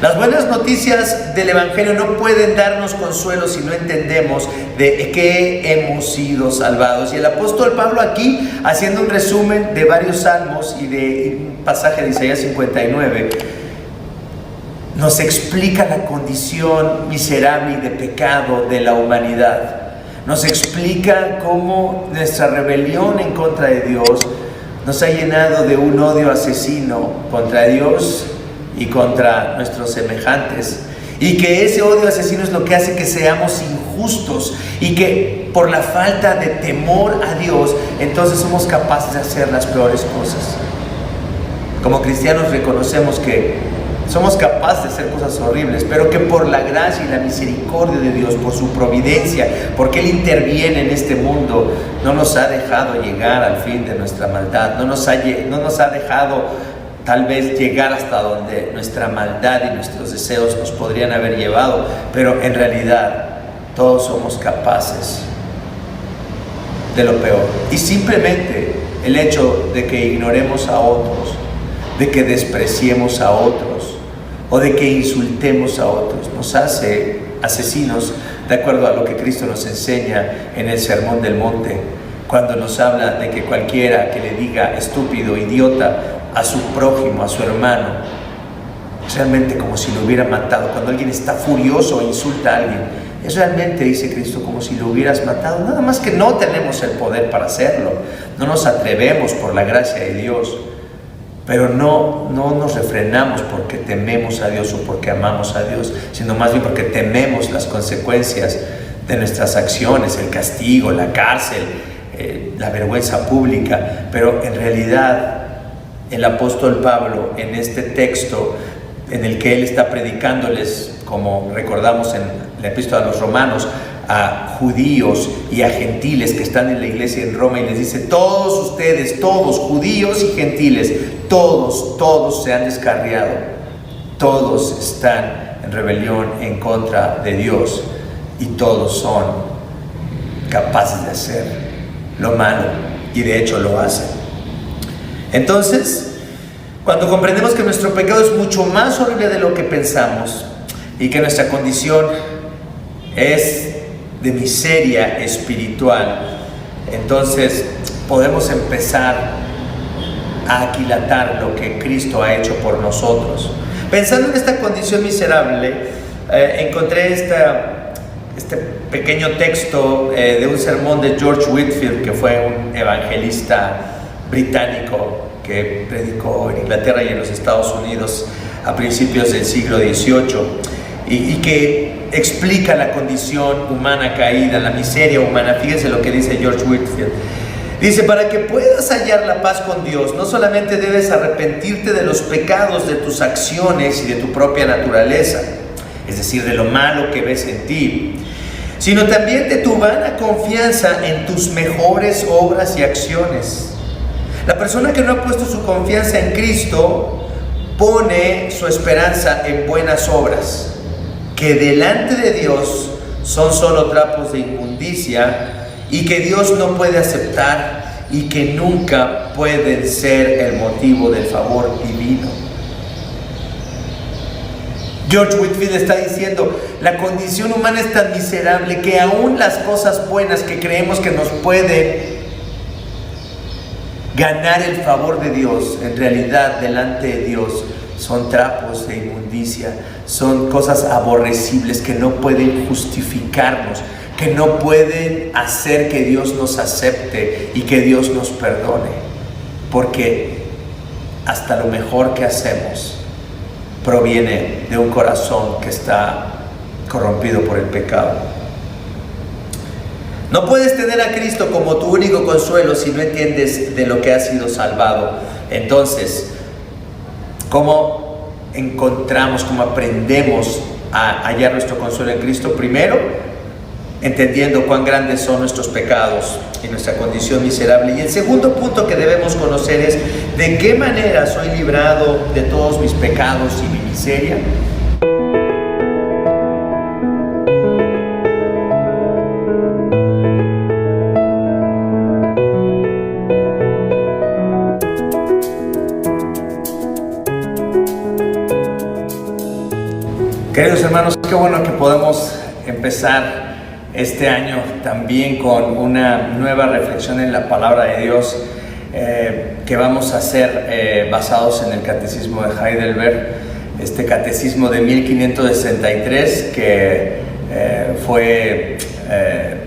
Las buenas noticias del Evangelio no pueden darnos consuelo si no entendemos de qué hemos sido salvados. Y el apóstol Pablo aquí, haciendo un resumen de varios salmos y de un pasaje de Isaías 59, nos explica la condición miserable y de pecado de la humanidad. Nos explica cómo nuestra rebelión en contra de Dios nos ha llenado de un odio asesino contra Dios y contra nuestros semejantes, y que ese odio asesino es lo que hace que seamos injustos, y que por la falta de temor a Dios entonces somos capaces de hacer las peores cosas. Como cristianos reconocemos que somos capaces de hacer cosas horribles, pero que por la gracia y la misericordia de Dios, por su providencia, porque Él interviene en este mundo, no nos ha dejado llegar al fin de nuestra maldad, no nos ha dejado tal vez llegar hasta donde nuestra maldad y nuestros deseos nos podrían haber llevado, pero en realidad todos somos capaces de lo peor. Y simplemente el hecho de que ignoremos a otros, de que despreciemos a otros o de que insultemos a otros, nos hace asesinos, de acuerdo a lo que Cristo nos enseña en el Sermón del Monte, cuando nos habla de que cualquiera que le diga estúpido, idiota a su prójimo, a su hermano, es realmente como si lo hubiera matado. Cuando alguien está furioso o insulta a alguien, es realmente, dice Cristo, como si lo hubieras matado. Nada más que no tenemos el poder para hacerlo, no nos atrevemos por la gracia de Dios, pero no nos refrenamos porque tememos a Dios o porque amamos a Dios, sino más bien porque tememos las consecuencias de nuestras acciones, el castigo, la cárcel, la vergüenza pública. Pero en realidad el apóstol Pablo, en este texto en el que él está predicándoles, como recordamos en la epístola a los Romanos, a judíos y a gentiles que están en la iglesia en Roma, y les dice: todos ustedes, todos, judíos y gentiles, todos se han descarriado, todos están en rebelión en contra de Dios, y todos son capaces de hacer lo malo, y de hecho lo hacen. Entonces, cuando comprendemos que nuestro pecado es mucho más horrible de lo que pensamos, y que nuestra condición es de miseria espiritual, entonces podemos empezar a aquilatar lo que Cristo ha hecho por nosotros. Pensando en esta condición miserable, encontré este pequeño texto de un sermón de George Whitefield, que fue un evangelista británico que predicó en Inglaterra y en los Estados Unidos a principios del siglo XVIII, y que explica la condición humana caída, la miseria humana. Fíjense lo que dice George Whitefield. Dice: para que puedas hallar la paz con Dios, no solamente debes arrepentirte de los pecados de tus acciones y de tu propia naturaleza, es decir, de lo malo que ves en ti, sino también de tu vana confianza en tus mejores obras y acciones. La persona que no ha puesto su confianza en Cristo pone su esperanza en buenas obras, que delante de Dios son solo trapos de inmundicia, y que Dios no puede aceptar, y que nunca pueden ser el motivo del favor divino. George Whitefield está diciendo: la condición humana es tan miserable que aún las cosas buenas que creemos que nos pueden ganar el favor de Dios, en realidad delante de Dios son trapos de inmundicia, son cosas aborrecibles que no pueden justificarnos, que no pueden hacer que Dios nos acepte y que Dios nos perdone, porque hasta lo mejor que hacemos proviene de un corazón que está corrompido por el pecado. No puedes tener a Cristo como tu único consuelo si no entiendes de lo que has sido salvado. Entonces, ¿cómo encontramos, cómo aprendemos a hallar nuestro consuelo en Cristo? Primero, entendiendo cuán grandes son nuestros pecados y nuestra condición miserable. Y el segundo punto que debemos conocer es: ¿de qué manera soy librado de todos mis pecados y mi miseria? Queridos hermanos, qué bueno que podemos empezar este año también con una nueva reflexión en la palabra de Dios que vamos a hacer basados en el Catecismo de Heidelberg, este Catecismo de 1563 que fue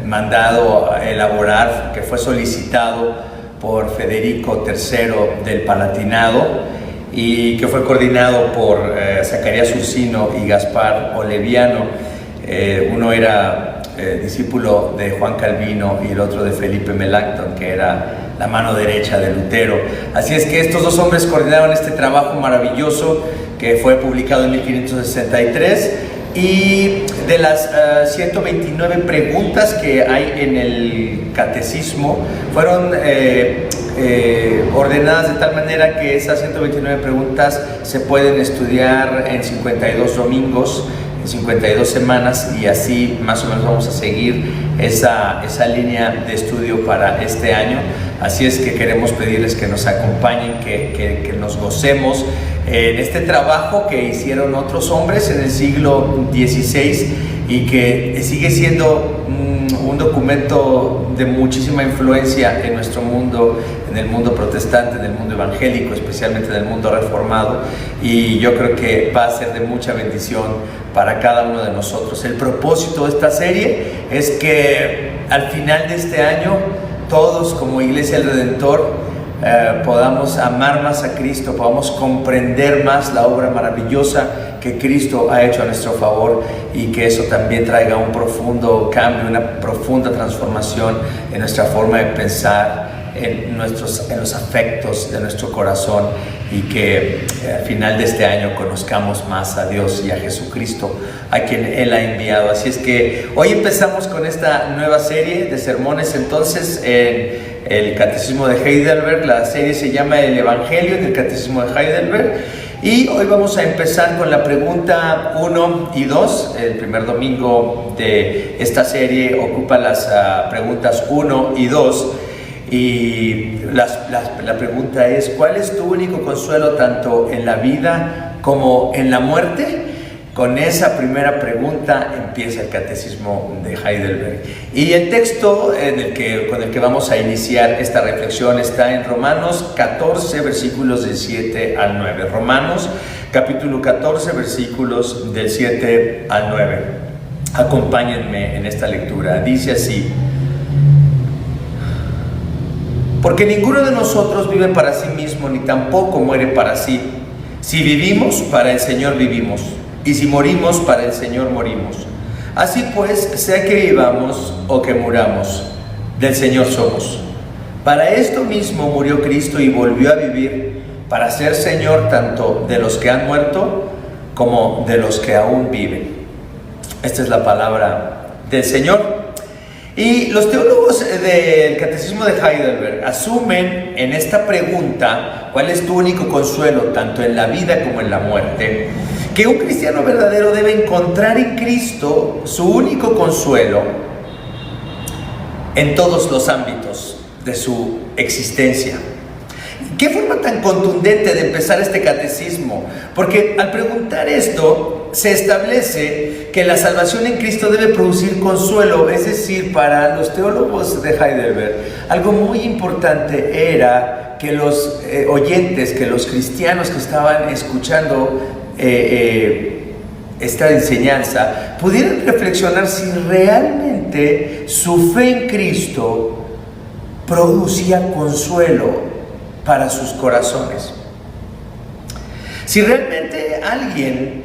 mandado a elaborar, que fue solicitado por Federico III del Palatinado y que fue coordinado por Zacarías Ursino y Gaspar Oleviano. Uno era discípulo de Juan Calvino y el otro de Felipe Melanchthon, que era la mano derecha de Lutero. Así es que estos dos hombres coordinaron este trabajo maravilloso que fue publicado en 1563, y de las 129 preguntas que hay en el catecismo fueron ordenadas de tal manera que esas 129 preguntas se pueden estudiar en 52 domingos, en 52 semanas, y así más o menos vamos a seguir esa línea de estudio para este año. Así es que queremos pedirles que nos acompañen, que nos gocemos en este trabajo que hicieron otros hombres en el siglo XVI y que sigue siendo un documento de muchísima influencia en nuestro mundo, en el mundo protestante, en el mundo evangélico, especialmente en el mundo reformado, y yo creo que va a ser de mucha bendición para cada uno de nosotros. El propósito de esta serie es que al final de este año todos como Iglesia del Redentor podamos amar más a Cristo, podamos comprender más la obra maravillosa que Cristo ha hecho a nuestro favor, y que eso también traiga un profundo cambio, una profunda transformación en nuestra forma de pensar, en los afectos de nuestro corazón, y que al final de este año conozcamos más a Dios y a Jesucristo, a quien Él ha enviado. Así es que hoy empezamos con esta nueva serie de sermones entonces en el Catecismo de Heidelberg. La serie se llama El Evangelio en el Catecismo de Heidelberg, y hoy vamos a empezar con la pregunta 1 y 2. El primer domingo de esta serie ocupa las preguntas 1 y 2. Y la pregunta es: ¿cuál es tu único consuelo tanto en la vida como en la muerte? Con esa primera pregunta empieza el Catecismo de Heidelberg. Y el texto con el que vamos a iniciar esta reflexión está en Romanos 14, versículos del 7 al 9. Romanos, capítulo 14, versículos del 7 al 9. Acompáñenme en esta lectura. Dice así: porque ninguno de nosotros vive para sí mismo, ni tampoco muere para sí. Si vivimos, para el Señor vivimos, y si morimos, para el Señor morimos. Así pues, sea que vivamos o que muramos, del Señor somos. Para esto mismo murió Cristo y volvió a vivir, para ser Señor tanto de los que han muerto como de los que aún viven. Esta es la palabra del Señor. Y los teólogos del Catecismo de Heidelberg asumen en esta pregunta: ¿cuál es tu único consuelo tanto en la vida como en la muerte?, que un cristiano verdadero debe encontrar en Cristo su único consuelo en todos los ámbitos de su existencia. ¿Qué forma tan contundente de empezar este catecismo? Porque al preguntar esto, se establece que la salvación en Cristo debe producir consuelo. Es decir, para los teólogos de Heidelberg, algo muy importante era que los oyentes, que los cristianos que estaban escuchando esta enseñanza pudieran reflexionar si realmente su fe en Cristo producía consuelo para sus corazones. Si realmente alguien,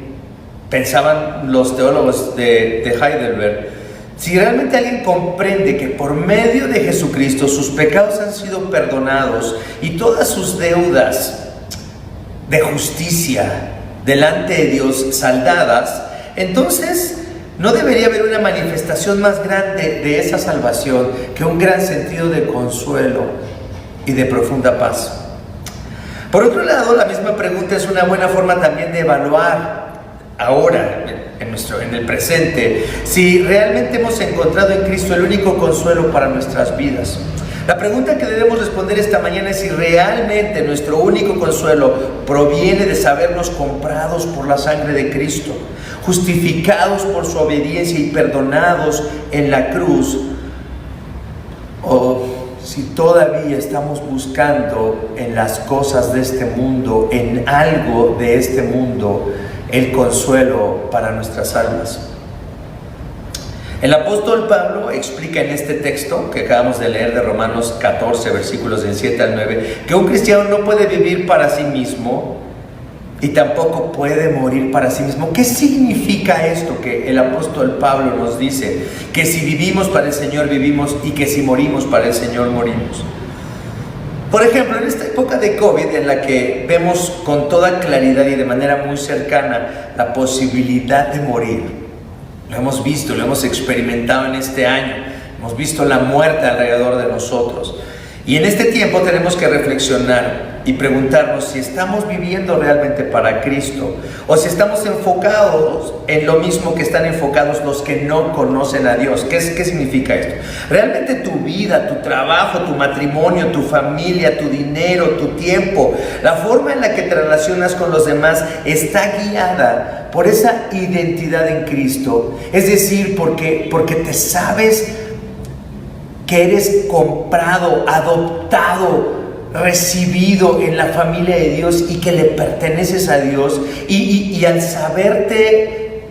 pensaban los teólogos de Heidelberg, si realmente alguien comprende que por medio de Jesucristo sus pecados han sido perdonados y todas sus deudas de justicia delante de Dios saldadas, entonces no debería haber una manifestación más grande de esa salvación que un gran sentido de consuelo y de profunda paz. Por otro lado, la misma pregunta es una buena forma también de evaluar ahora, en el presente, si realmente hemos encontrado en Cristo el único consuelo para nuestras vidas. La pregunta que debemos responder esta mañana es si realmente nuestro único consuelo proviene de sabernos comprados por la sangre de Cristo, justificados por su obediencia y perdonados en la cruz, o si todavía estamos buscando en las cosas de este mundo, en algo de este mundo, el consuelo para nuestras almas. El apóstol Pablo explica en este texto que acabamos de leer de Romanos 14, versículos del 7 al 9, que un cristiano no puede vivir para sí mismo y tampoco puede morir para sí mismo. ¿Qué significa esto que el apóstol Pablo nos dice? Que si vivimos para el Señor vivimos y que si morimos para el Señor morimos. Por ejemplo, en esta época de COVID en la que vemos con toda claridad y de manera muy cercana la posibilidad de morir, lo hemos visto, lo hemos experimentado en este año, hemos visto la muerte alrededor de nosotros. Y en este tiempo tenemos que reflexionar y preguntarnos si estamos viviendo realmente para Cristo o si estamos enfocados en lo mismo que están enfocados los que no conocen a Dios. ¿Qué significa esto? Realmente tu vida, tu trabajo, tu matrimonio, tu familia, tu dinero, tu tiempo, la forma en la que te relacionas con los demás está guiada por esa identidad en Cristo. Es decir, porque te sabes que eres comprado, adoptado, recibido en la familia de Dios y que le perteneces a Dios, y al saberte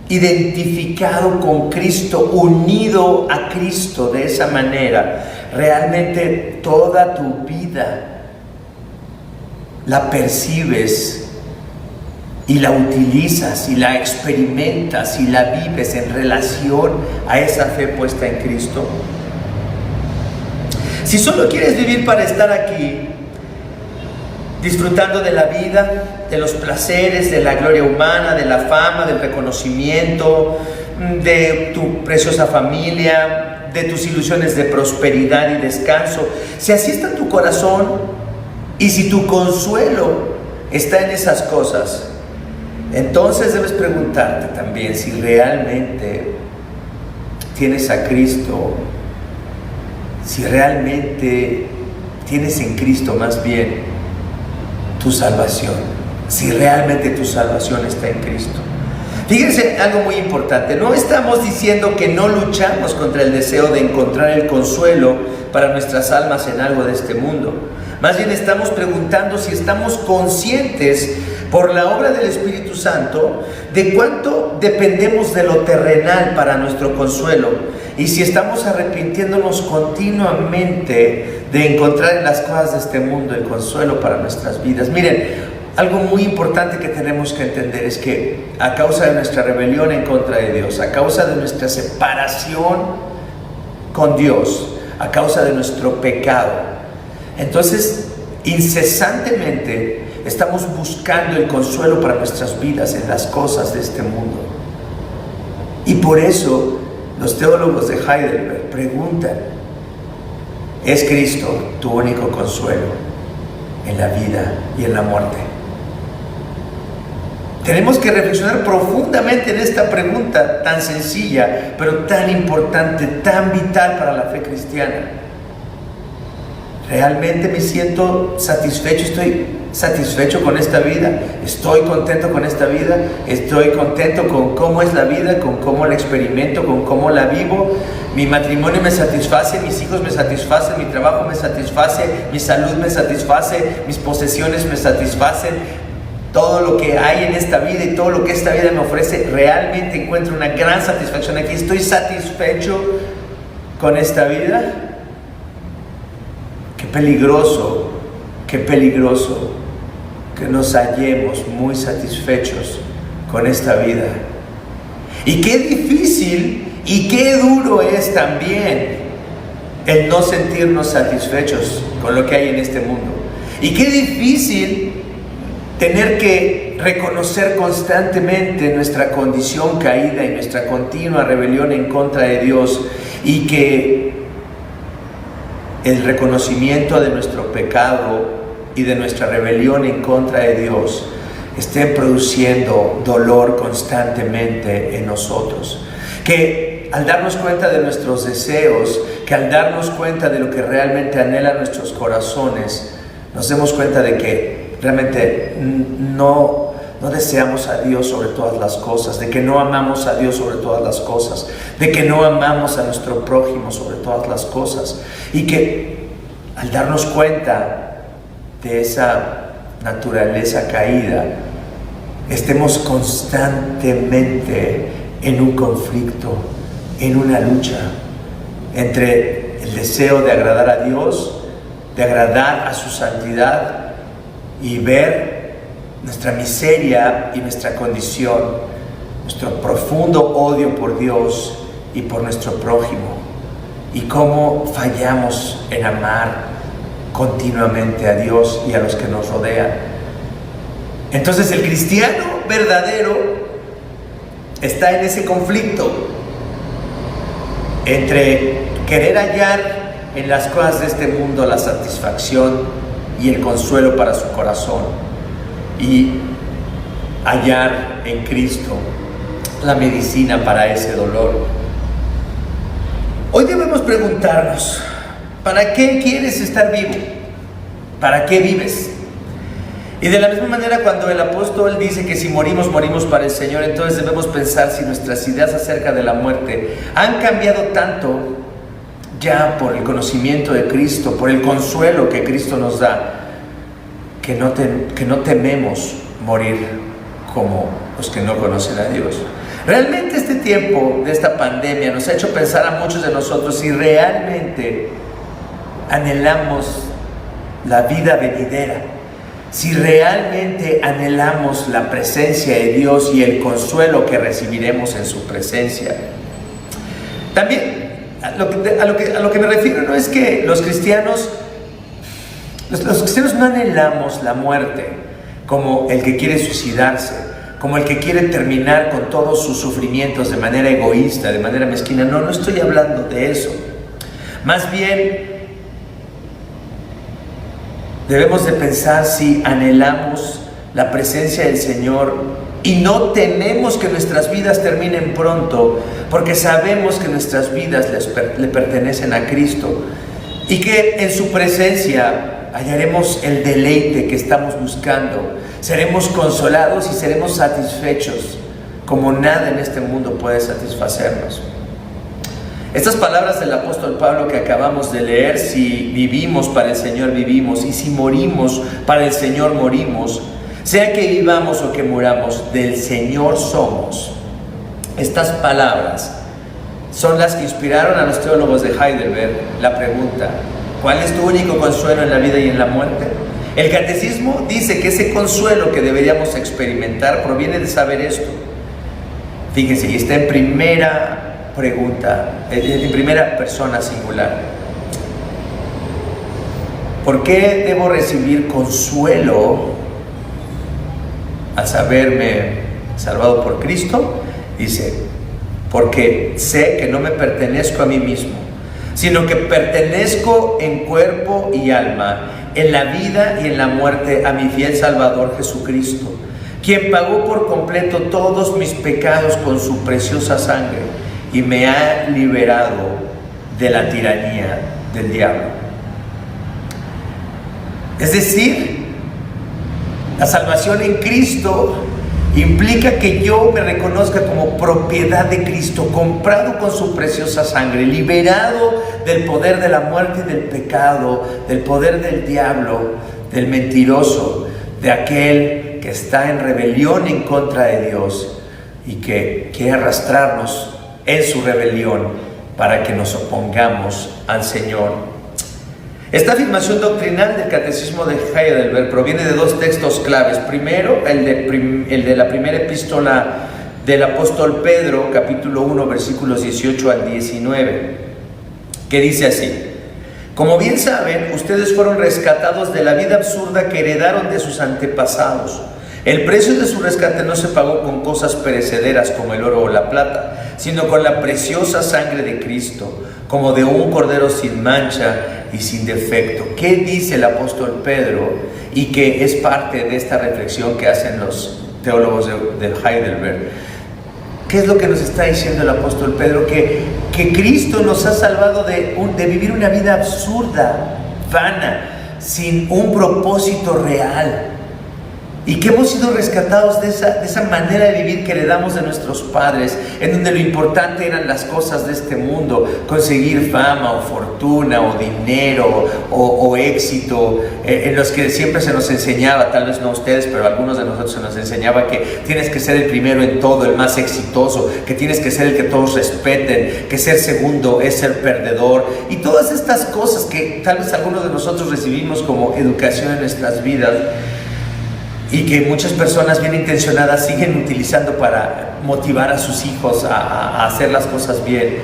identificado con Cristo, unido a Cristo de esa manera, realmente toda tu vida la percibes y la utilizas y la experimentas y la vives en relación a esa fe puesta en Cristo. Si solo quieres vivir para estar aquí, disfrutando de la vida, de los placeres, de la gloria humana, de la fama, del reconocimiento, de tu preciosa familia, de tus ilusiones de prosperidad y descanso, si así está tu corazón y si tu consuelo está en esas cosas, entonces debes preguntarte también si realmente tienes a Cristo, si realmente tienes en Cristo más bien tu salvación, si realmente tu salvación está en Cristo. Fíjense algo muy importante, no estamos diciendo que no luchamos contra el deseo de encontrar el consuelo para nuestras almas en algo de este mundo. Más bien estamos preguntando si estamos conscientes por la obra del Espíritu Santo de cuánto dependemos de lo terrenal para nuestro consuelo y si estamos arrepintiéndonos continuamente de encontrar en las cosas de este mundo el consuelo para nuestras vidas. Miren, algo muy importante que tenemos que entender es que a causa de nuestra rebelión en contra de Dios, a causa de nuestra separación con Dios, a causa de nuestro pecado, entonces incesantemente estamos buscando el consuelo para nuestras vidas en las cosas de este mundo. Y por eso los teólogos de Heidelberg preguntan: ¿es Cristo tu único consuelo en la vida y en la muerte? Tenemos que reflexionar profundamente en esta pregunta tan sencilla, pero tan importante, tan vital para la fe cristiana. ¿Realmente me siento satisfecho? ¿Estoy satisfecho con esta vida? ¿Estoy contento con esta vida? ¿Estoy contento con cómo es la vida, con cómo la experimento, con cómo la vivo? Mi matrimonio me satisface, mis hijos me satisfacen, mi trabajo me satisface, mi salud me satisface, mis posesiones me satisfacen. Todo lo que hay en esta vida y todo lo que esta vida me ofrece, realmente encuentro una gran satisfacción aquí. ¿Estoy satisfecho con esta vida? Qué peligroso que nos hallemos muy satisfechos con esta vida. Y qué difícil y qué duro es también el no sentirnos satisfechos con lo que hay en este mundo. Y qué difícil tener que reconocer constantemente nuestra condición caída y nuestra continua rebelión en contra de Dios, y que el reconocimiento de nuestro pecado y de nuestra rebelión en contra de Dios estén produciendo dolor constantemente en nosotros. Que al darnos cuenta de nuestros deseos, que al darnos cuenta de lo que realmente anhelan nuestros corazones, nos demos cuenta de que realmente no deseamos a Dios sobre todas las cosas, de que no amamos a Dios sobre todas las cosas, de que no amamos a nuestro prójimo sobre todas las cosas, y que al darnos cuenta de esa naturaleza caída, estemos constantemente en un conflicto, en una lucha entre el deseo de agradar a Dios, de agradar a su santidad, y ver nuestra miseria y nuestra condición, nuestro profundo odio por Dios y por nuestro prójimo, y cómo fallamos en amar continuamente a Dios y a los que nos rodean. Entonces el cristiano verdadero está en ese conflicto entre querer hallar en las cosas de este mundo la satisfacción y el consuelo para su corazón, y hallar en Cristo la medicina para ese dolor. Hoy debemos preguntarnos: ¿para qué quieres estar vivo? ¿Para qué vives? Y de la misma manera, cuando el apóstol dice que si morimos, morimos para el Señor, entonces debemos pensar si nuestras ideas acerca de la muerte han cambiado tanto ya por el conocimiento de Cristo, por el consuelo que Cristo nos da, que no tememos morir como los que no conocen a Dios. Realmente este tiempo de esta pandemia nos ha hecho pensar a muchos de nosotros si realmente anhelamos la vida venidera, si realmente anhelamos la presencia de Dios y el consuelo que recibiremos en su presencia. También a lo que me refiero no es que los cristianos no anhelamos la muerte como el que quiere suicidarse, como el que quiere terminar con todos sus sufrimientos de manera egoísta, de manera mezquina. No estoy hablando de eso. Más bien, debemos de pensar si anhelamos la presencia del Señor y no tememos que nuestras vidas terminen pronto, porque sabemos que nuestras vidas le pertenecen a Cristo, y que en su presencia hallaremos el deleite que estamos buscando, seremos consolados y seremos satisfechos como nada en este mundo puede satisfacernos. Estas palabras del apóstol Pablo que acabamos de leer: si vivimos, para el Señor vivimos, y si morimos, para el Señor morimos, sea que vivamos o que muramos, del Señor somos. Estas palabras son las que inspiraron a los teólogos de Heidelberg la pregunta: ¿cuál es tu único consuelo en la vida y en la muerte? El catecismo dice que ese consuelo que deberíamos experimentar proviene de saber esto. Fíjense, y está en primera pregunta, en primera persona singular. ¿Por qué debo recibir consuelo al saberme salvado por Cristo? Dice: porque sé que no me pertenezco a mí mismo, sino que pertenezco en cuerpo y alma, en la vida y en la muerte, a mi fiel Salvador Jesucristo, quien pagó por completo todos mis pecados con su preciosa sangre y me ha liberado de la tiranía del diablo. Es decir, la salvación en Cristo implica que yo me reconozca como propiedad de Cristo, comprado con su preciosa sangre, liberado del poder de la muerte y del pecado, del poder del diablo, del mentiroso, de aquel que está en rebelión en contra de Dios y que quiere arrastrarnos en su rebelión para que nos opongamos al Señor. Esta afirmación doctrinal del catecismo de Heidelberg proviene de dos textos claves. Primero, el de la primera epístola del apóstol Pedro, capítulo 1, versículos 18 al 19, que dice así: como bien saben, ustedes fueron rescatados de la vida absurda que heredaron de sus antepasados. El precio de su rescate no se pagó con cosas perecederas como el oro o la plata, sino con la preciosa sangre de Cristo, como de un cordero sin mancha y sin defecto. ¿Qué dice el apóstol Pedro? Y que es parte de esta reflexión que hacen los teólogos de Heidelberg. ¿Qué es lo que nos está diciendo el apóstol Pedro? Que que Cristo nos ha salvado de vivir una vida absurda, vana, sin un propósito real. Y que hemos sido rescatados de esa manera de vivir que le damos de nuestros padres, en donde lo importante eran las cosas de este mundo, conseguir fama o fortuna o dinero o éxito, en los que siempre se nos enseñaba, tal vez no a ustedes, pero a algunos de nosotros se nos enseñaba que tienes que ser el primero en todo, el más exitoso, que tienes que ser el que todos respeten, que ser segundo es ser perdedor, y todas estas cosas que tal vez algunos de nosotros recibimos como educación en nuestras vidas, y que muchas personas bien intencionadas siguen utilizando para motivar a sus hijos a hacer las cosas bien.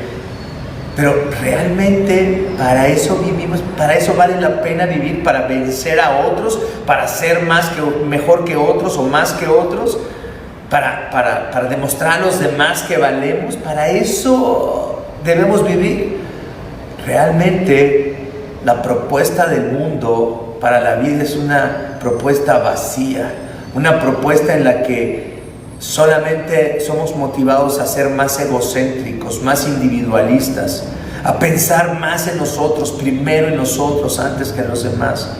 Pero realmente para eso vivimos, para eso vale la pena vivir, para vencer a otros, para ser mejor que otros o más que otros, para demostrar a los demás que valemos. Para eso debemos vivir. Realmente la propuesta del mundo para la vida es una propuesta vacía, una propuesta en la que solamente somos motivados a ser más egocéntricos, más individualistas, a pensar más en nosotros, primero en nosotros antes que en los demás.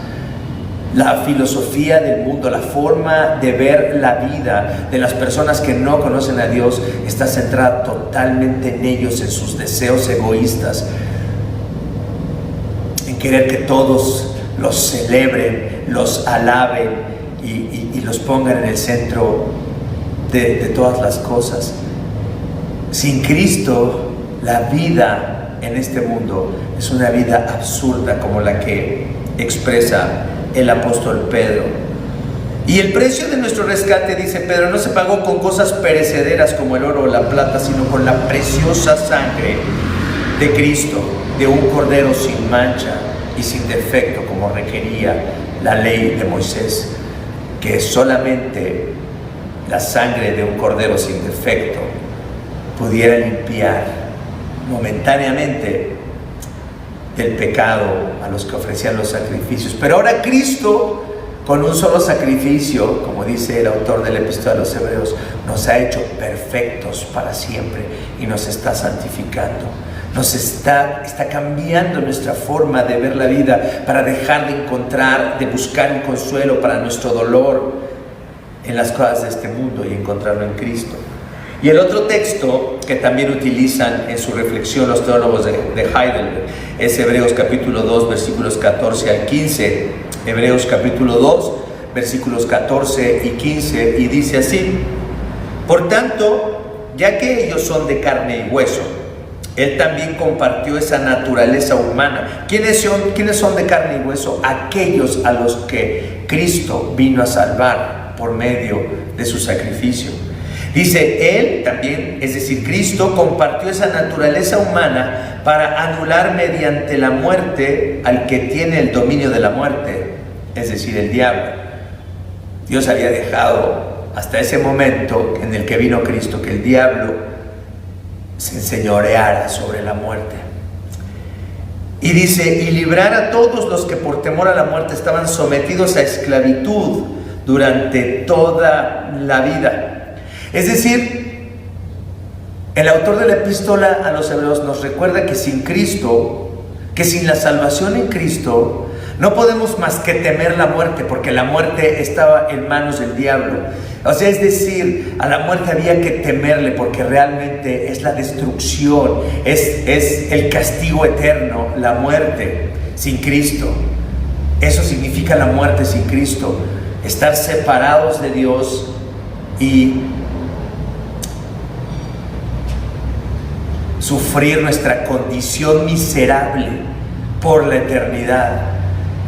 La filosofía del mundo, la forma de ver la vida de las personas que no conocen a Dios está centrada totalmente en ellos, en sus deseos egoístas, en querer que todos los celebren, los alaben y los pongan en el centro de todas las cosas. Sin Cristo, la vida en este mundo es una vida absurda como la que expresa el apóstol Pedro. Y el precio de nuestro rescate, dice Pedro, no se pagó con cosas perecederas como el oro o la plata, sino con la preciosa sangre de Cristo, de un cordero sin mancha y sin defecto, como requería la ley de Moisés, que solamente la sangre de un cordero sin defecto pudiera limpiar momentáneamente del pecado a los que ofrecían los sacrificios. Pero ahora Cristo, con un solo sacrificio, como dice el autor del Epístola a los Hebreos, nos ha hecho perfectos para siempre y nos está santificando. Nos está cambiando nuestra forma de ver la vida para dejar de buscar un consuelo para nuestro dolor en las cosas de este mundo y encontrarlo en Cristo. Y el otro texto que también utilizan en su reflexión los teólogos de Heidelberg es Hebreos capítulo 2, versículos 14 al 15. Hebreos capítulo 2, versículos 14 y 15, y dice así: por tanto, ya que ellos son de carne y hueso, Él también compartió esa naturaleza humana. ¿Quiénes son de carne y hueso? Aquellos a los que Cristo vino a salvar por medio de su sacrificio. Dice, Él también, es decir, Cristo, compartió esa naturaleza humana para anular mediante la muerte al que tiene el dominio de la muerte, es decir, el diablo. Dios había dejado hasta ese momento en el que vino Cristo que el diablo se enseñoreara sobre la muerte. Y dice, y librar a todos los que por temor a la muerte estaban sometidos a esclavitud durante toda la vida. Es decir, el autor de la epístola a los Hebreos nos recuerda que sin Cristo, que sin la salvación en Cristo, no podemos más que temer la muerte, porque la muerte estaba en manos del diablo. O sea, es decir, a la muerte había que temerle porque realmente es la destrucción, es el castigo eterno, la muerte sin Cristo. Eso significa la muerte sin Cristo, estar separados de Dios y sufrir nuestra condición miserable por la eternidad.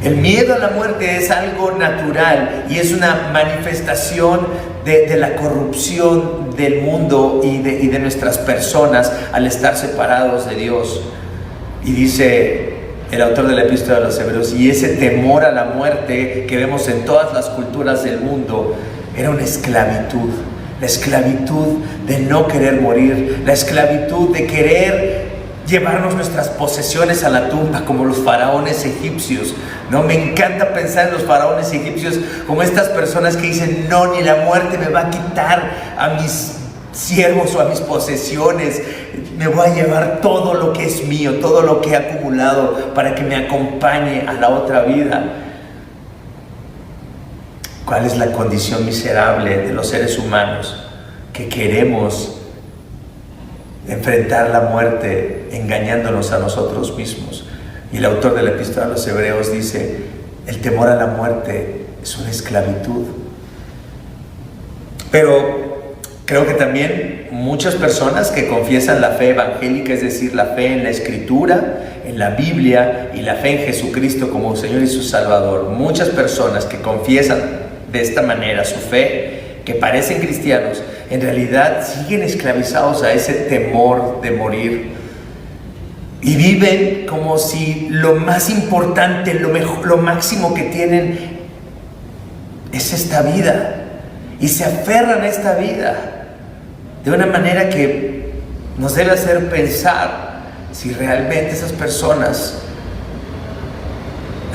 El miedo a la muerte es algo natural y es una manifestación de la corrupción del mundo y de nuestras personas al estar separados de Dios. Y dice el autor de la Epístola de los Hebreos, y ese temor a la muerte que vemos en todas las culturas del mundo era una esclavitud. La esclavitud de no querer morir, la esclavitud de querer llevarnos nuestras posesiones a la tumba como los faraones egipcios. No, me encanta pensar en los faraones egipcios como estas personas que dicen, no, ni la muerte me va a quitar a mis siervos o a mis posesiones. me voy a llevar todo lo que es mío, todo lo que he acumulado para que me acompañe a la otra vida. ¿Cuál es la condición miserable de los seres humanos? Que queremos enfrentar la muerte engañándonos a nosotros mismos. Y el autor de la Epístola a los Hebreos dice: el temor a la muerte es una esclavitud. Pero creo que también muchas personas que confiesan la fe evangélica, es decir, la fe en la Escritura, en la Biblia y la fe en Jesucristo como Señor y su Salvador, muchas personas que confiesan de esta manera su fe, que parecen cristianos, en realidad siguen esclavizados a ese temor de morir y viven como si lo más importante, lo máximo que tienen es esta vida, y se aferran a esta vida de una manera que nos debe hacer pensar si realmente esas personas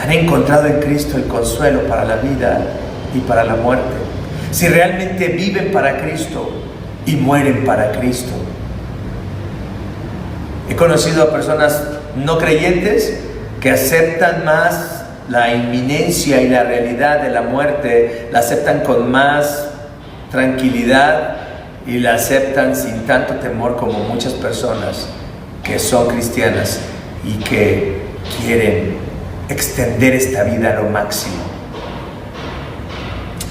han encontrado en Cristo el consuelo para la vida y para la muerte, si realmente viven para Cristo y mueren para Cristo. He conocido a personas no creyentes que aceptan más la inminencia y la realidad de la muerte, la aceptan con más tranquilidad y la aceptan sin tanto temor como muchas personas que son cristianas y que quieren extender esta vida a lo máximo.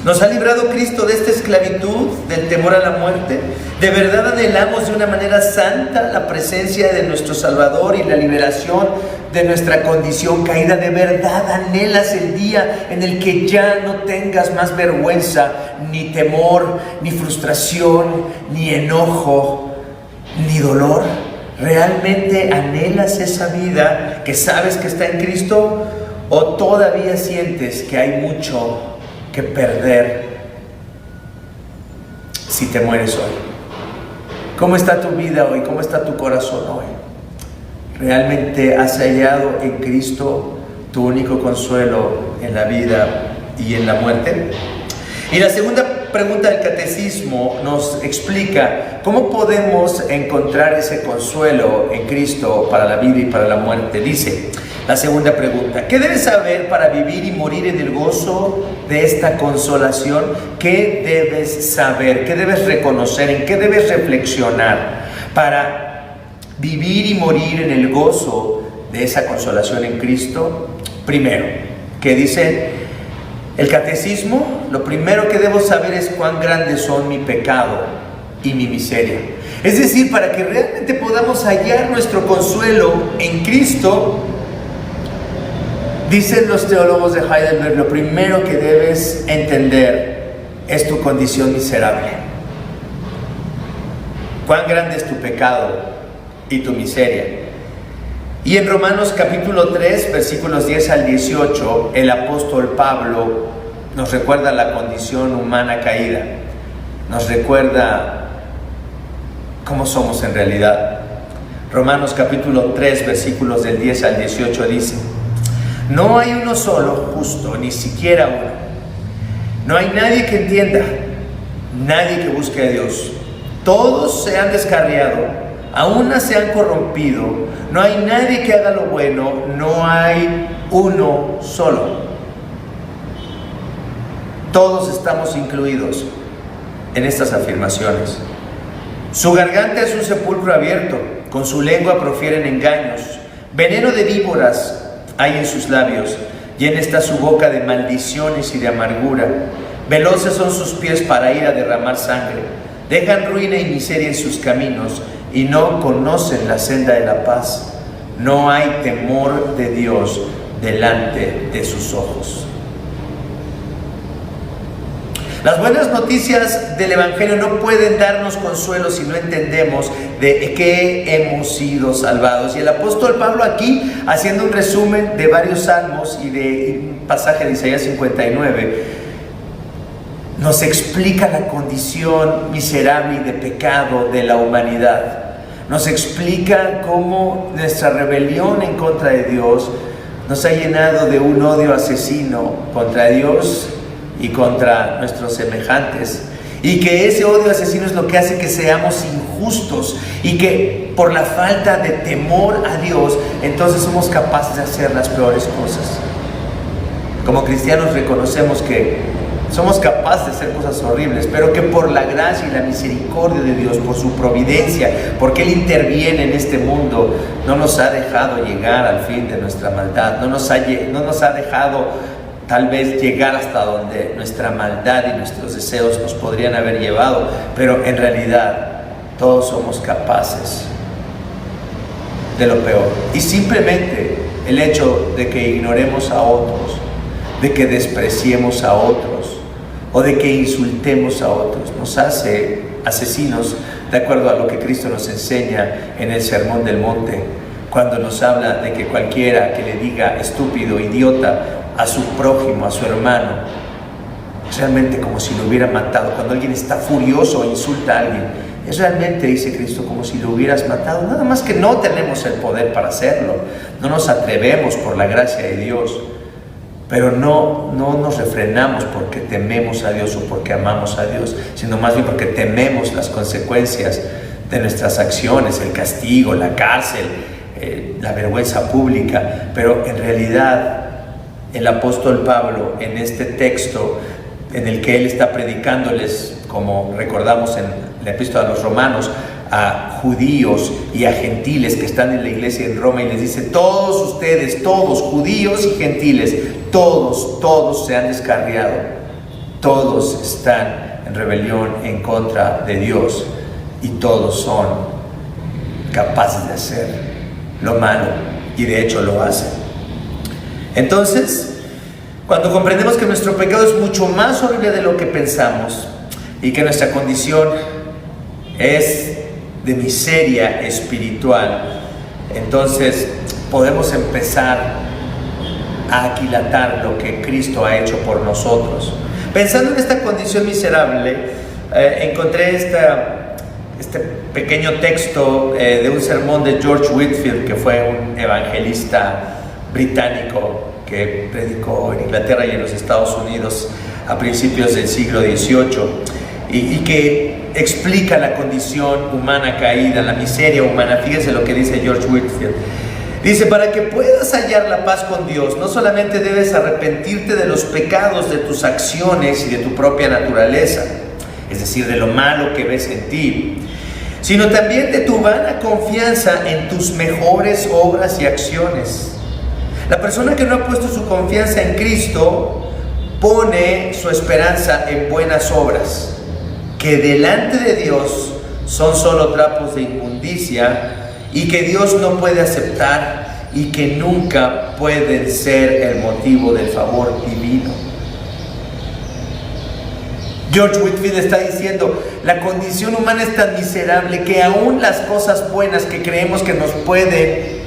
Nos ha librado Cristo de esta esclavitud, del temor a la muerte. ¿De verdad anhelamos de una manera santa la presencia de nuestro Salvador y la liberación de nuestra condición caída? ¿De verdad anhelas el día en el que ya no tengas más vergüenza, ni temor, ni frustración, ni enojo, ni dolor? ¿Realmente anhelas esa vida que sabes que está en Cristo? ¿O todavía sientes que hay mucho que perder si te mueres hoy? ¿Cómo está tu vida hoy? ¿Cómo está tu corazón hoy? ¿Realmente has hallado en Cristo tu único consuelo en la vida y en la muerte? Y la segunda pregunta del catecismo nos explica cómo podemos encontrar ese consuelo en Cristo para la vida y para la muerte. Dice la segunda pregunta: ¿qué debes saber para vivir y morir en el gozo de esta consolación? ¿Qué debes saber? ¿Qué debes reconocer? ¿En qué debes reflexionar para vivir y morir en el gozo de esa consolación en Cristo? Primero, ¿qué dice el catecismo? Lo primero que debo saber es cuán grandes son mi pecado y mi miseria. Es decir, para que realmente podamos hallar nuestro consuelo en Cristo, dicen los teólogos de Heidelberg, lo primero que debes entender es tu condición miserable. Cuán grande es tu pecado y tu miseria. Y en Romanos capítulo 3, versículos 10 al 18, el apóstol Pablo nos recuerda la condición humana caída, nos recuerda cómo somos en realidad. Romanos capítulo 3, versículos del 10 al 18 dice: no hay uno solo justo, ni siquiera uno. No hay nadie que entienda, nadie que busque a Dios. Todos se han descarriado, a una se han corrompido. No hay nadie que haga lo bueno, no hay uno solo. Todos estamos incluidos en estas afirmaciones. Su garganta es un sepulcro abierto, con su lengua profieren engaños. Veneno de víboras hay en sus labios, llena está su boca de maldiciones y de amargura. Veloces son sus pies para ir a derramar sangre. Dejan ruina y miseria en sus caminos y no conocen la senda de la paz. No hay temor de Dios delante de sus ojos. Las buenas noticias del Evangelio no pueden darnos consuelo si no entendemos de qué hemos sido salvados. Y el apóstol Pablo aquí, haciendo un resumen de varios salmos y de un pasaje de Isaías 59, nos explica la condición miserable y de pecado de la humanidad. Nos explica cómo nuestra rebelión en contra de Dios nos ha llenado de un odio asesino contra Dios y contra nuestros semejantes, y que ese odio asesino es lo que hace que seamos injustos y que por la falta de temor a Dios, entonces somos capaces de hacer las peores cosas. Como cristianos reconocemos que somos capaces de hacer cosas horribles, pero que por la gracia y la misericordia de Dios, por su providencia, porque Él interviene en este mundo, no nos ha dejado llegar al fin de nuestra maldad, no nos ha dejado tal vez llegar hasta donde nuestra maldad y nuestros deseos nos podrían haber llevado, pero en realidad todos somos capaces de lo peor. Y simplemente el hecho de que ignoremos a otros, de que despreciemos a otros o de que insultemos a otros, nos hace asesinos, de acuerdo a lo que Cristo nos enseña en el Sermón del Monte, cuando nos habla de que cualquiera que le diga estúpido, idiota a su prójimo, a su hermano, es realmente como si lo hubiera matado. Cuando alguien está furioso o insulta a alguien, es realmente, dice Cristo, como si lo hubieras matado. Nada más que no tenemos el poder para hacerlo, no nos atrevemos por la gracia de Dios, pero no nos refrenamos porque tememos a Dios o porque amamos a Dios, sino más bien porque tememos las consecuencias de nuestras acciones, el castigo, la cárcel, la vergüenza pública. Pero en realidad el apóstol Pablo, en este texto en el que él está predicándoles, como recordamos en la epístola a los Romanos, a judíos y a gentiles que están en la iglesia en Roma, y les dice: todos ustedes, todos, judíos y gentiles, todos se han descarriado, todos están en rebelión en contra de Dios y todos son capaces de hacer lo malo, y de hecho lo hacen. Entonces, cuando comprendemos que nuestro pecado es mucho más horrible de lo que pensamos y que nuestra condición es de miseria espiritual, entonces podemos empezar a aquilatar lo que Cristo ha hecho por nosotros. Pensando en esta condición miserable, encontré este pequeño texto de un sermón de George Whitefield, que fue un evangelista británico que predicó en Inglaterra y en los Estados Unidos a principios del siglo XVIII, y que explica la condición humana caída, la miseria humana. Fíjense lo que dice George Whitefield. Dice: para que puedas hallar la paz con Dios, no solamente debes arrepentirte de los pecados de tus acciones y de tu propia naturaleza, es decir, de lo malo que ves en ti, sino también de tu vana confianza en tus mejores obras y acciones. La persona que no ha puesto su confianza en Cristo pone su esperanza en buenas obras, que delante de Dios son solo trapos de inmundicia y que Dios no puede aceptar y que nunca pueden ser el motivo del favor divino. George Whitefield está diciendo: la condición humana es tan miserable que aún las cosas buenas que creemos que nos pueden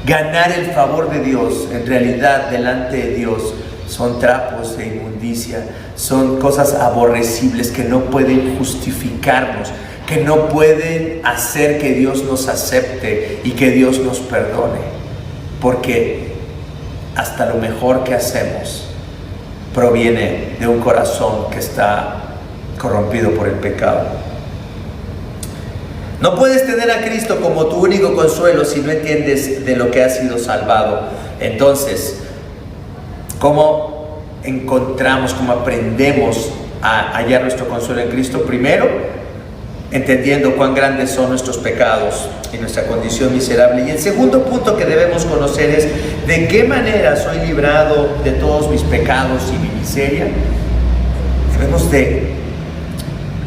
ganar el favor de Dios, en realidad delante de Dios son trapos de inmundicia, son cosas aborrecibles que no pueden justificarnos, que no pueden hacer que Dios nos acepte y que Dios nos perdone, porque hasta lo mejor que hacemos proviene de un corazón que está corrompido por el pecado. No puedes tener a Cristo como tu único consuelo si no entiendes de lo que has sido salvado. Entonces, ¿cómo encontramos, cómo aprendemos a hallar nuestro consuelo en Cristo? Primero, entendiendo cuán grandes son nuestros pecados y nuestra condición miserable. Y el segundo punto que debemos conocer es: ¿de qué manera soy librado de todos mis pecados y mi miseria? Debemos de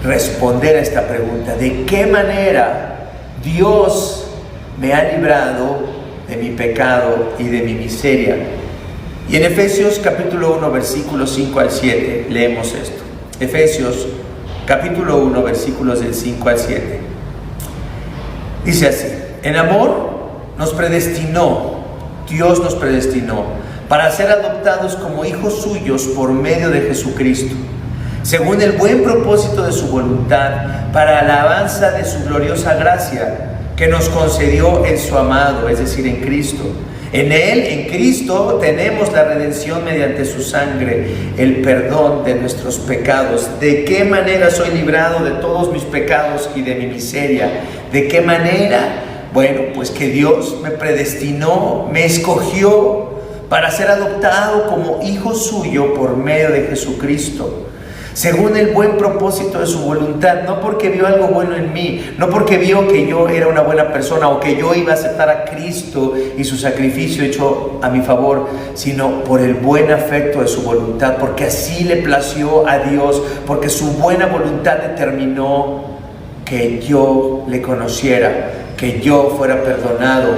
responder a esta pregunta: ¿de qué manera Dios me ha librado de mi pecado y de mi miseria? Y en Efesios capítulo 1 versículos 5 al 7 leemos esto. Efesios capítulo 1 versículos del 5 al 7 dice así: en amor nos predestinó, Dios nos predestinó para ser adoptados como hijos suyos por medio de Jesucristo, según el buen propósito de su voluntad, para alabanza de su gloriosa gracia que nos concedió en su amado, es decir, en Cristo, En Él, en Cristo, tenemos la redención mediante su sangre, el perdón de nuestros pecados. ¿De qué manera soy librado de todos mis pecados y de mi miseria? ¿De qué manera? Bueno, pues que Dios me predestinó, me escogió para ser adoptado como hijo suyo por medio de Jesucristo, según el buen propósito de su voluntad, no porque vio algo bueno en mí, no porque vio que yo era una buena persona o que yo iba a aceptar a Cristo y su sacrificio hecho a mi favor, sino por el buen afecto de su voluntad, porque así le plació a Dios, porque su buena voluntad determinó que yo le conociera, que yo fuera perdonado,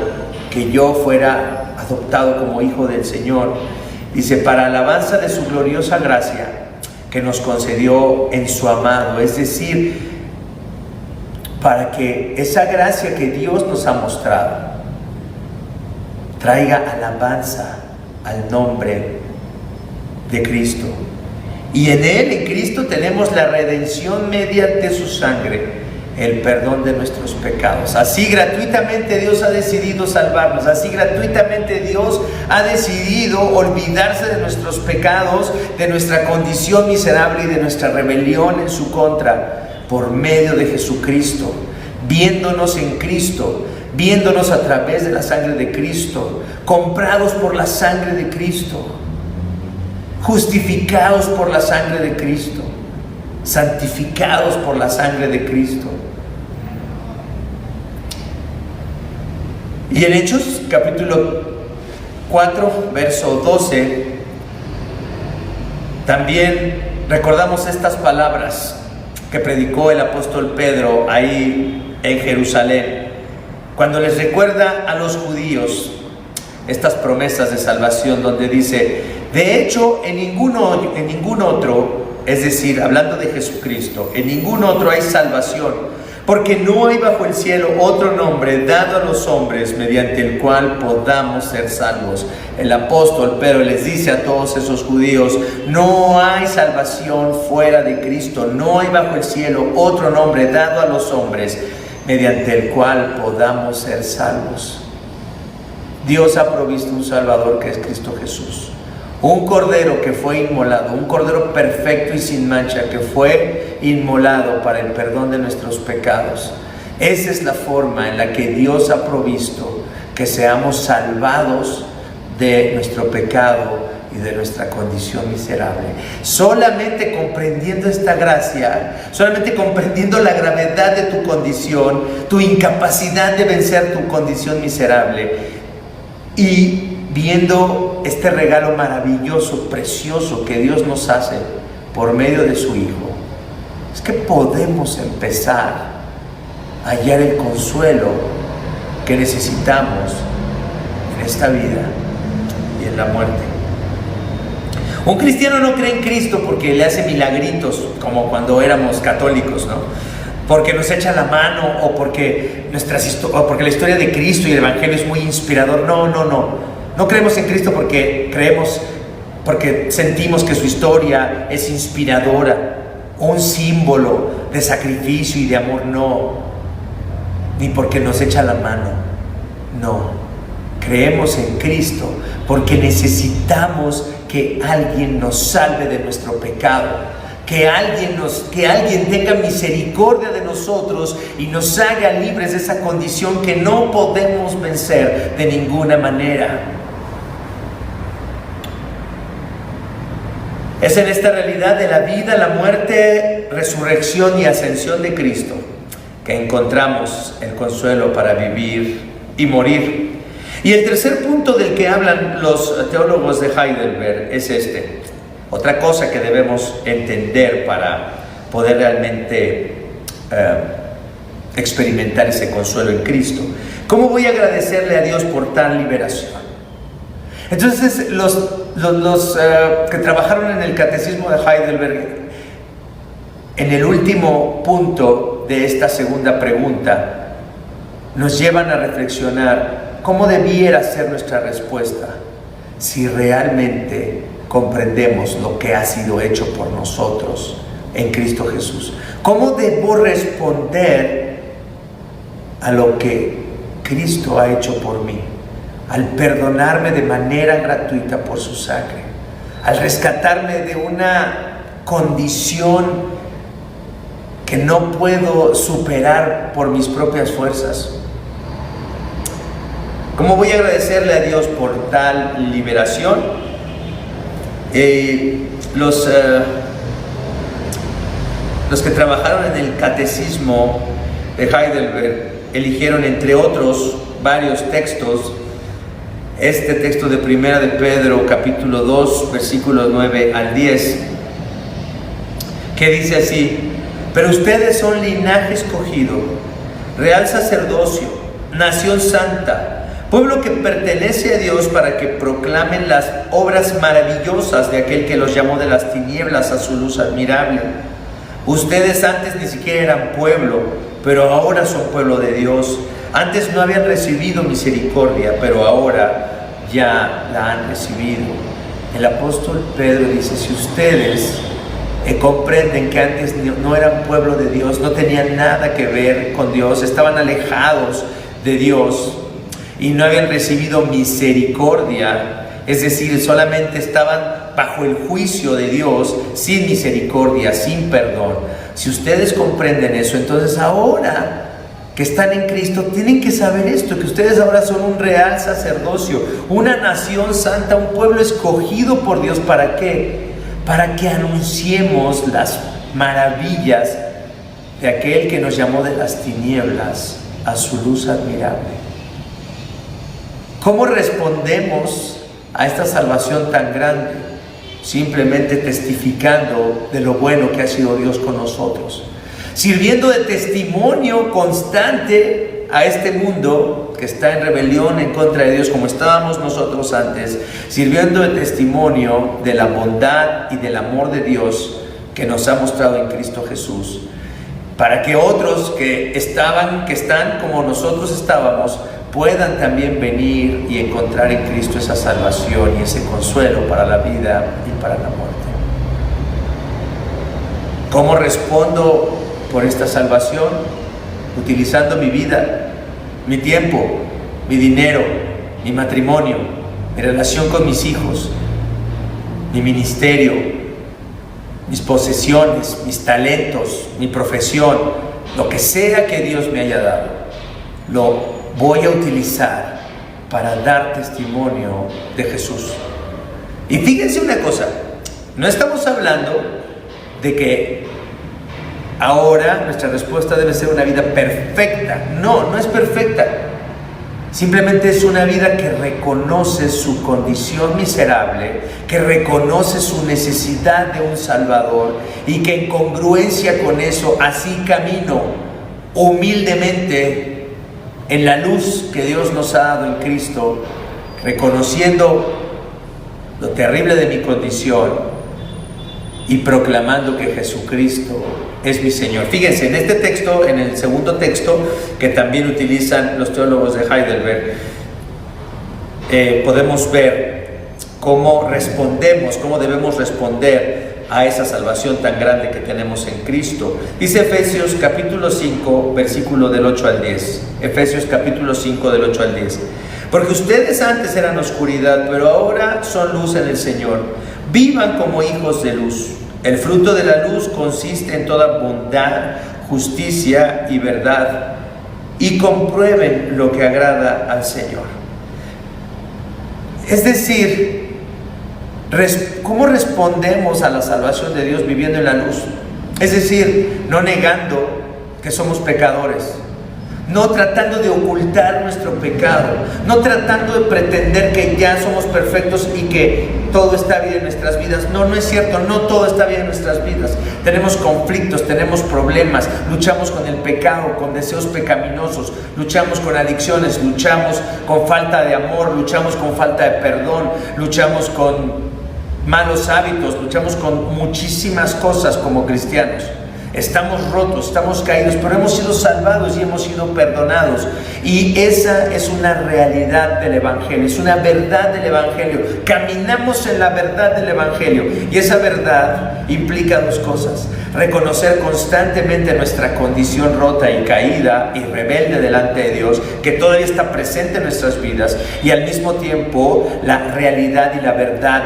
que yo fuera adoptado como hijo del Señor. Dice, para alabanza de su gloriosa gracia que nos concedió en su amado, es decir, para que esa gracia que Dios nos ha mostrado traiga alabanza al nombre de Cristo. Y en Él, en Cristo, tenemos la redención mediante su sangre, el perdón de nuestros pecados. Así gratuitamente Dios ha decidido salvarnos, así gratuitamente Dios ha decidido olvidarse de nuestros pecados, de nuestra condición miserable y de nuestra rebelión en su contra, por medio de Jesucristo, viéndonos en Cristo, viéndonos a través de la sangre de Cristo, comprados por la sangre de Cristo, justificados por la sangre de Cristo, santificados por la sangre de Cristo. Y en Hechos capítulo 4 verso 12 también recordamos estas palabras que predicó el apóstol Pedro ahí en Jerusalén, cuando les recuerda a los judíos estas promesas de salvación, donde dice: de hecho en ningún otro, es decir, hablando de Jesucristo, en ningún otro hay salvación, porque no hay bajo el cielo otro nombre dado a los hombres mediante el cual podamos ser salvos. El apóstol Pedro les dice a todos esos judíos: no hay salvación fuera de Cristo, no hay bajo el cielo otro nombre dado a los hombres mediante el cual podamos ser salvos. Dios ha provisto un Salvador, que es Cristo Jesús. Un cordero que fue inmolado, un cordero perfecto y sin mancha que fue inmolado para el perdón de nuestros pecados. Esa es la forma en la que Dios ha provisto que seamos salvados de nuestro pecado y de nuestra condición miserable. Solamente comprendiendo esta gracia, solamente comprendiendo la gravedad de tu condición, tu incapacidad de vencer tu condición miserable, y viendo este regalo maravilloso, precioso que Dios nos hace por medio de su Hijo, es que podemos empezar a hallar el consuelo que necesitamos en esta vida y en la muerte. Un cristiano no cree en Cristo porque le hace milagritos, como cuando éramos católicos, ¿no? Porque nos echa la mano, o porque la historia de Cristo y el Evangelio es muy inspirador. No creemos en Cristo porque sentimos que su historia es inspiradora, un símbolo de sacrificio y de amor. No, ni porque nos echa la mano. No, creemos en Cristo porque necesitamos que alguien nos salve de nuestro pecado, que alguien tenga misericordia de nosotros y nos haga libres de esa condición que no podemos vencer de ninguna manera. Es en esta realidad de la vida, la muerte, resurrección y ascensión de Cristo que encontramos el consuelo para vivir y morir. Y el tercer punto del que hablan los teólogos de Heidelberg es este. Otra cosa que debemos entender para poder realmente experimentar ese consuelo en Cristo. ¿Cómo voy a agradecerle a Dios por tal liberación? Entonces, los que trabajaron en el catecismo de Heidelberg, en el último punto de esta segunda pregunta, nos llevan a reflexionar cómo debiera ser nuestra respuesta si realmente comprendemos lo que ha sido hecho por nosotros en Cristo Jesús. ¿Cómo debo responder a lo que Cristo ha hecho por mí? al perdonarme de manera gratuita por su sangre, al rescatarme de una condición que no puedo superar por mis propias fuerzas. ¿Cómo voy a agradecerle a Dios por tal liberación? Los que trabajaron en el catecismo de Heidelberg eligieron, entre otros varios textos, este texto de Primera de Pedro, capítulo 2, versículos 9 al 10, que dice así: pero ustedes son linaje escogido, real sacerdocio, nación santa, pueblo que pertenece a Dios, para que proclamen las obras maravillosas de aquel que los llamó de las tinieblas a su luz admirable. Ustedes antes ni siquiera eran pueblo, pero ahora son pueblo de Dios. Antes no habían recibido misericordia, pero ahora ya la han recibido. El apóstol Pedro dice: si ustedes comprenden que antes no eran pueblo de Dios, no tenían nada que ver con Dios, estaban alejados de Dios y no habían recibido misericordia, es decir, solamente estaban bajo el juicio de Dios, sin misericordia, sin perdón. Si ustedes comprenden eso, entonces ahora que están en Cristo, tienen que saber esto, que ustedes ahora son un real sacerdocio, una nación santa, un pueblo escogido por Dios. ¿Para qué? Para que anunciemos las maravillas de aquel que nos llamó de las tinieblas a su luz admirable. ¿Cómo respondemos a esta salvación tan grande? Simplemente testificando de lo bueno que ha sido Dios con nosotros, sirviendo de testimonio constante a este mundo que está en rebelión en contra de Dios, como estábamos nosotros antes, sirviendo de testimonio de la bondad y del amor de Dios que nos ha mostrado en Cristo Jesús, para que otros que están como nosotros estábamos, puedan también venir y encontrar en Cristo esa salvación y ese consuelo para la vida y para la muerte. ¿Cómo respondo por esta salvación? Utilizando mi vida, mi tiempo, mi dinero, mi matrimonio, mi relación con mis hijos, mi ministerio, mis posesiones, mis talentos, mi profesión, lo que sea que Dios me haya dado, lo voy a utilizar para dar testimonio de Jesús. Y fíjense una cosa, no estamos hablando de que ahora nuestra respuesta debe ser una vida perfecta. No, no es perfecta. Simplemente es una vida que reconoce su condición miserable, que reconoce su necesidad de un Salvador y que en congruencia con eso, así camino humildemente en la luz que Dios nos ha dado en Cristo, reconociendo lo terrible de mi condición y proclamando que Jesucristo es mi Señor. Fíjense, en este texto, en el segundo texto que también utilizan los teólogos de Heidelberg, podemos ver cómo respondemos, cómo debemos responder a esa salvación tan grande que tenemos en Cristo. Dice Efesios capítulo 5, versículo del 8 al 10. Efesios capítulo 5 del 8 al 10. Porque ustedes antes eran oscuridad, pero ahora son luz en el Señor. Vivan como hijos de luz. El fruto de la luz consiste en toda bondad, justicia y verdad. Y comprueben lo que agrada al Señor. Es decir, ¿cómo respondemos a la salvación de Dios viviendo en la luz? Es decir, no negando que somos pecadores, no tratando de ocultar nuestro pecado, no tratando de pretender que ya somos perfectos y que todo está bien en nuestras vidas. No, no es cierto, no todo está bien en nuestras vidas. Tenemos conflictos, tenemos problemas, luchamos con el pecado, con deseos pecaminosos, luchamos con adicciones, luchamos con falta de amor, luchamos con falta de perdón, luchamos con malos hábitos, luchamos con muchísimas cosas como cristianos. estamos rotos, estamos caídos, pero hemos sido salvados y hemos sido perdonados. Y esa es una realidad del Evangelio, es una verdad del Evangelio. Caminamos en la verdad del Evangelio, y esa verdad implica dos cosas: reconocer constantemente nuestra condición rota y caída y rebelde delante de Dios, que todavía está presente en nuestras vidas, y al mismo tiempo la realidad y la verdad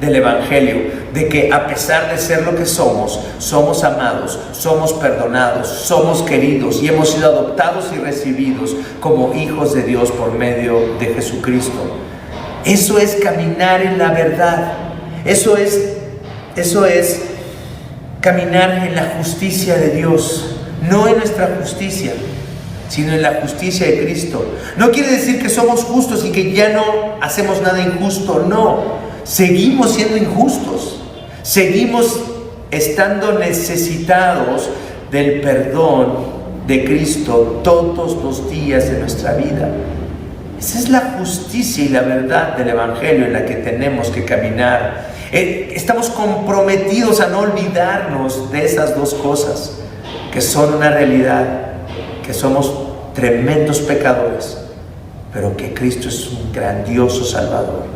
del Evangelio, de que a pesar de ser lo que somos, somos amados, somos perdonados, somos queridos y hemos sido adoptados y recibidos como hijos de Dios por medio de Jesucristo. Eso es caminar en la verdad. Eso es caminar en la justicia de Dios, no en nuestra justicia, sino en la justicia de Cristo. No quiere decir que somos justos y que ya no hacemos nada injusto, no. Seguimos siendo injustos, seguimos estando necesitados del perdón de Cristo todos los días de nuestra vida. Esa es la justicia y la verdad del Evangelio en la que tenemos que caminar. Estamos comprometidos a no olvidarnos de esas dos cosas, que son una realidad, que somos tremendos pecadores, pero que Cristo es un grandioso Salvador,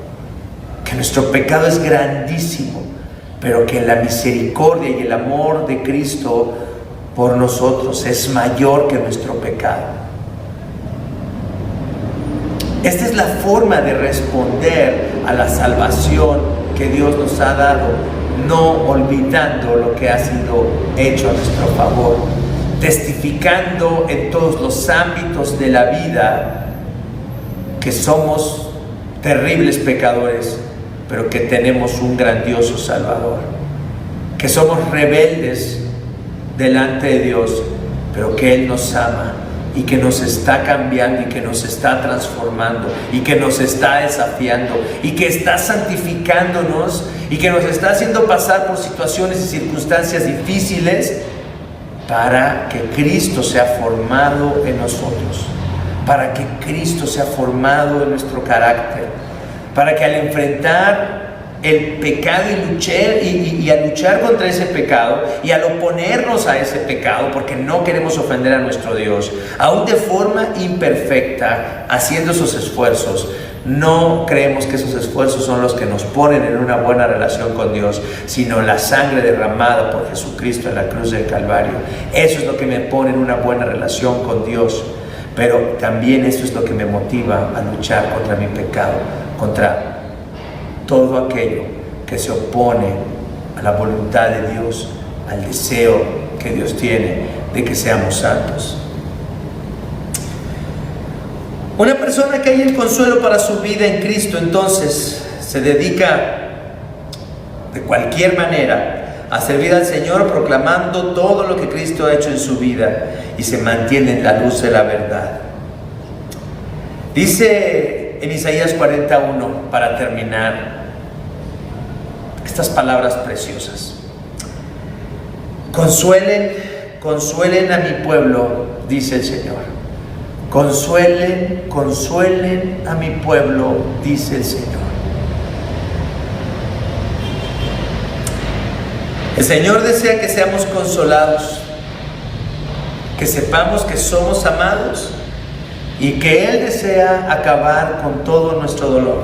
que nuestro pecado es grandísimo, pero que la misericordia y el amor de Cristo por nosotros es mayor que nuestro pecado. Esta es la forma de responder a la salvación que Dios nos ha dado, no olvidando lo que ha sido hecho a nuestro favor, testificando en todos los ámbitos de la vida que somos terribles pecadores, pero que tenemos un grandioso Salvador, que somos rebeldes delante de Dios, pero que Él nos ama y que nos está cambiando y que nos está transformando y que nos está desafiando y que está santificándonos y que nos está haciendo pasar por situaciones y circunstancias difíciles para que Cristo sea formado en nosotros, para que Cristo sea formado en nuestro carácter, para que al enfrentar el pecado y al luchar contra ese pecado y al oponernos a ese pecado, porque no queremos ofender a nuestro Dios, aún de forma imperfecta, haciendo esos esfuerzos, no creemos que esos esfuerzos son los que nos ponen en una buena relación con Dios, sino la sangre derramada por Jesucristo en la cruz del Calvario. Eso es lo que me pone en una buena relación con Dios, pero también eso es lo que me motiva a luchar contra mi pecado, contra todo aquello que se opone a la voluntad de Dios, al deseo que Dios tiene de que seamos santos. Una persona que haya el consuelo para su vida en Cristo, entonces se dedica de cualquier manera a servir al Señor, proclamando todo lo que Cristo ha hecho en su vida, y se mantiene en la luz de la verdad. Dice en Isaías 41, para terminar, estas palabras preciosas: consuelen a mi pueblo, dice el Señor. Consuelen a mi pueblo, dice el Señor. El Señor desea que seamos consolados, que sepamos que somos amados y que Él desea acabar con todo nuestro dolor.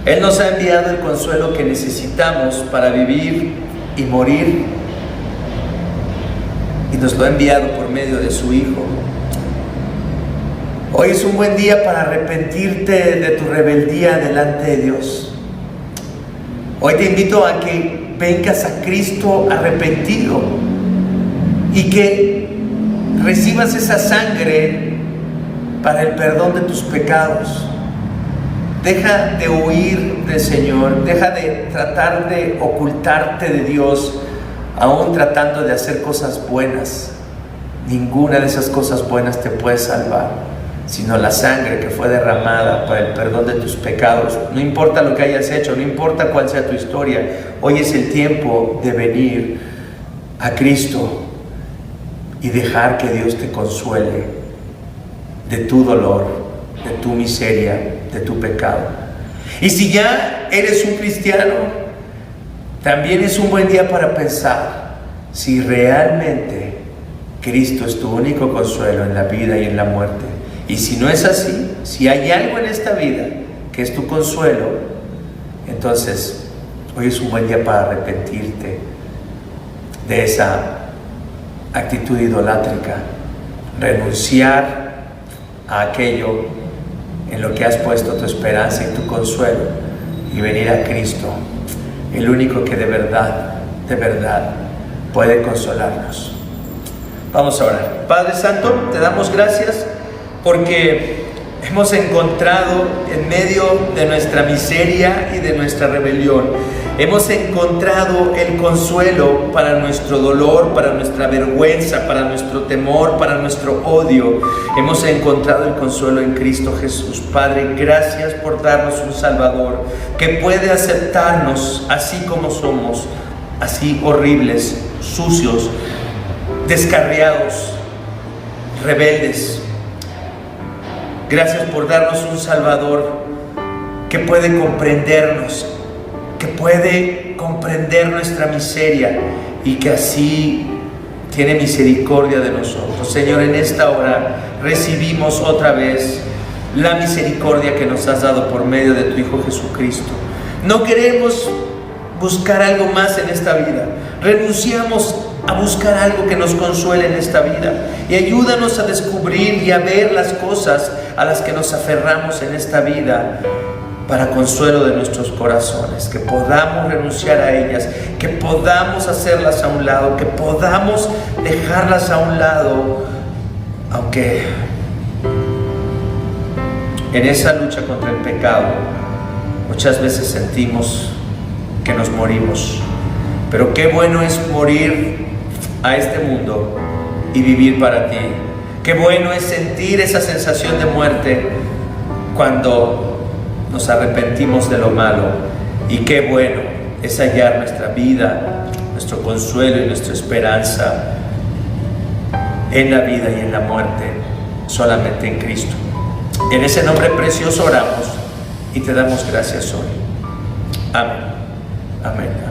Él nos ha enviado el consuelo que necesitamos para vivir y morir, y nos lo ha enviado por medio de su Hijo. Hoy es un buen día para arrepentirte de tu rebeldía delante de Dios. Hoy te invito a que vengas a Cristo arrepentido y que recibas esa sangre para el perdón de tus pecados. Deja de huir del Señor, deja de tratar de ocultarte de Dios, aún tratando de hacer cosas buenas. Ninguna de esas cosas buenas te puede salvar, sino la sangre que fue derramada para el perdón de tus pecados. No importa lo que hayas hecho, no importa cuál sea tu historia, hoy es el tiempo de venir a Cristo y dejar que Dios te consuele de tu dolor, de tu miseria, de tu pecado. Y si ya eres un cristiano, también es un buen día para pensar si realmente Cristo es tu único consuelo en la vida y en la muerte. Y si no es así, si hay algo en esta vida que es tu consuelo, entonces hoy es un buen día para arrepentirte de esa actitud idolátrica, renunciar a aquello en lo que has puesto tu esperanza y tu consuelo y venir a Cristo, el único que de verdad puede consolarnos. Vamos a orar. Padre Santo, te damos gracias porque hemos encontrado en medio de nuestra miseria y de nuestra rebelión, hemos encontrado el consuelo para nuestro dolor, para nuestra vergüenza, para nuestro temor, para nuestro odio. Hemos encontrado el consuelo en Cristo Jesús. Padre, gracias por darnos un Salvador que puede aceptarnos así como somos, así horribles, sucios, descarriados, rebeldes. Gracias por darnos un Salvador que puede comprendernos, que puede comprender nuestra miseria y que así tiene misericordia de nosotros. Señor, en esta hora recibimos otra vez la misericordia que nos has dado por medio de tu Hijo Jesucristo. No queremos buscar algo más en esta vida. Renunciamos a buscar algo que nos consuele en esta vida y ayúdanos a descubrir y a ver las cosas a las que nos aferramos en esta vida para consuelo de nuestros corazones, que podamos renunciar a ellas, que podamos hacerlas a un lado, que podamos dejarlas a un lado, aunque en esa lucha contra el pecado muchas veces sentimos que nos morimos. Pero qué bueno es morir a este mundo y vivir para ti. Qué bueno es sentir esa sensación de muerte cuando nos arrepentimos de lo malo. Y qué bueno es hallar nuestra vida, nuestro consuelo y nuestra esperanza en la vida y en la muerte solamente en Cristo. En ese nombre precioso oramos y te damos gracias hoy. Amén. Amén.